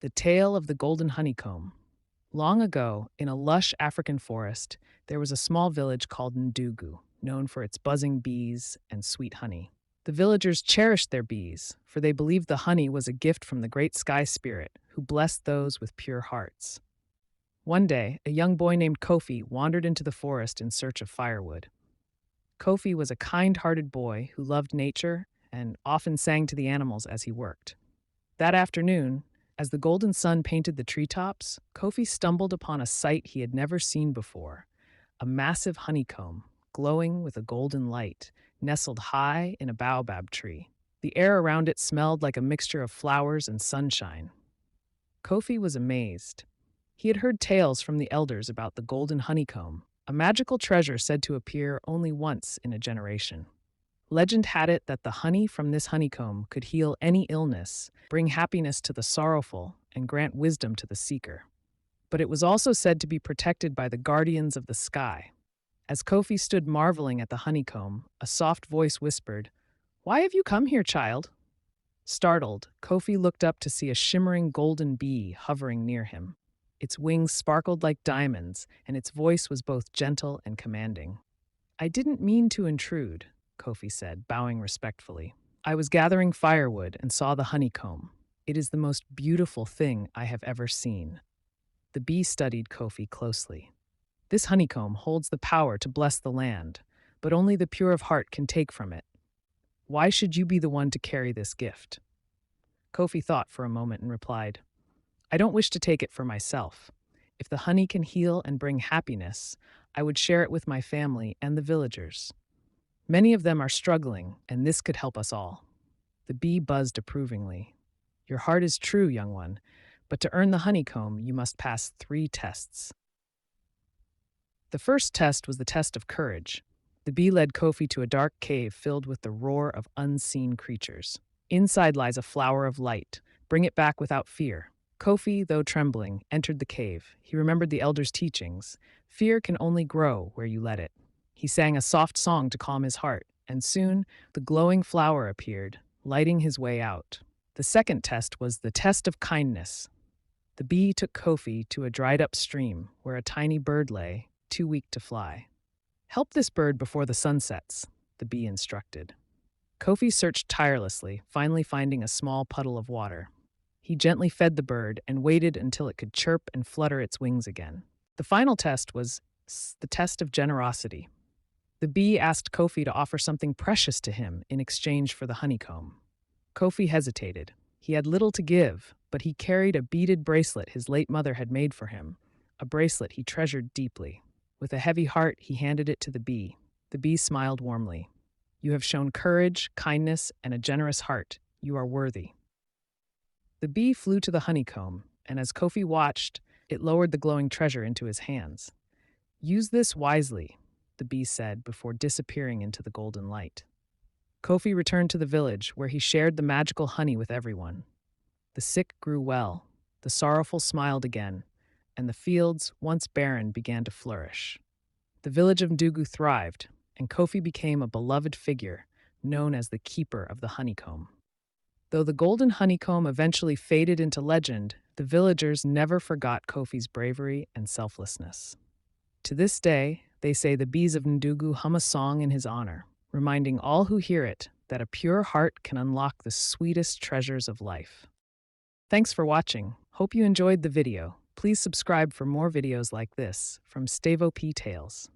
The Tale of the Golden Honeycomb. Long ago, in a lush African forest, there was a small village called Ndugu, known for its buzzing bees and sweet honey. The villagers cherished their bees, for they believed the honey was a gift from the great sky spirit who blessed those with pure hearts. One day, a young boy named Kofi wandered into the forest in search of firewood. Kofi was a kind hearted boy who loved nature and often sang to the animals as he worked. That afternoon, as the golden sun painted the treetops, Kofi stumbled upon a sight he had never seen before: a massive honeycomb, glowing with a golden light, nestled high in a baobab tree. The air around it smelled like a mixture of flowers and sunshine. Kofi was amazed. He had heard tales from the elders about the golden honeycomb, a magical treasure said to appear only once in a generation. Legend had it that the honey from this honeycomb could heal any illness, bring happiness to the sorrowful, and grant wisdom to the seeker. But it was also said to be protected by the guardians of the sky. As Kofi stood marveling at the honeycomb, a soft voice whispered, "Why have you come here, child?" Startled, Kofi looked up to see a shimmering golden bee hovering near him. Its wings sparkled like diamonds, and its voice was both gentle and commanding. "I didn't mean to intrude," Kofi said, bowing respectfully. "I was gathering firewood and saw the honeycomb. It is the most beautiful thing I have ever seen." The bee studied Kofi closely. "This honeycomb holds the power to bless the land, but only the pure of heart can take from it. Why should you be the one to carry this gift?" Kofi thought for a moment and replied, "I don't wish to take it for myself. If the honey can heal and bring happiness, I would share it with my family and the villagers. Many of them are struggling, and this could help us all." The bee buzzed approvingly. "Your heart is true, young one, but to earn the honeycomb, you must pass 3 tests." The first test was the test of courage. The bee led Kofi to a dark cave filled with the roar of unseen creatures. "Inside lies a flower of light. Bring it back without fear." Kofi, though trembling, entered the cave. He remembered the elders' teachings. Fear can only grow where you let it. He sang a soft song to calm his heart, and soon the glowing flower appeared, lighting his way out. The second test was the test of kindness. The bee took Kofi to a dried-up stream where a tiny bird lay, too weak to fly. "Help this bird before the sun sets," the bee instructed. Kofi searched tirelessly, finally finding a small puddle of water. He gently fed the bird and waited until it could chirp and flutter its wings again. The final test was the test of generosity. The bee asked Kofi to offer something precious to him in exchange for the honeycomb. Kofi hesitated. He had little to give, but he carried a beaded bracelet his late mother had made for him, a bracelet he treasured deeply. With a heavy heart, he handed it to the bee. The bee smiled warmly. "You have shown courage, kindness, and a generous heart. You are worthy." The bee flew to the honeycomb, and as Kofi watched, it lowered the glowing treasure into his hands. "Use this wisely," the bee said before disappearing into the golden light. Kofi returned to the village, where he shared the magical honey with everyone. The sick grew well, the sorrowful smiled again, and the fields, once barren, began to flourish. The village of Ndugu thrived, and Kofi became a beloved figure, known as the Keeper of the Honeycomb. Though the golden honeycomb eventually faded into legend, the villagers never forgot Kofi's bravery and selflessness. To this day, they say the bees of Ndugu hum a song in his honor, reminding all who hear it that a pure heart can unlock the sweetest treasures of life. Thanks for watching. Hope you enjoyed the video. Please subscribe for more videos like this from Stavo P Tales.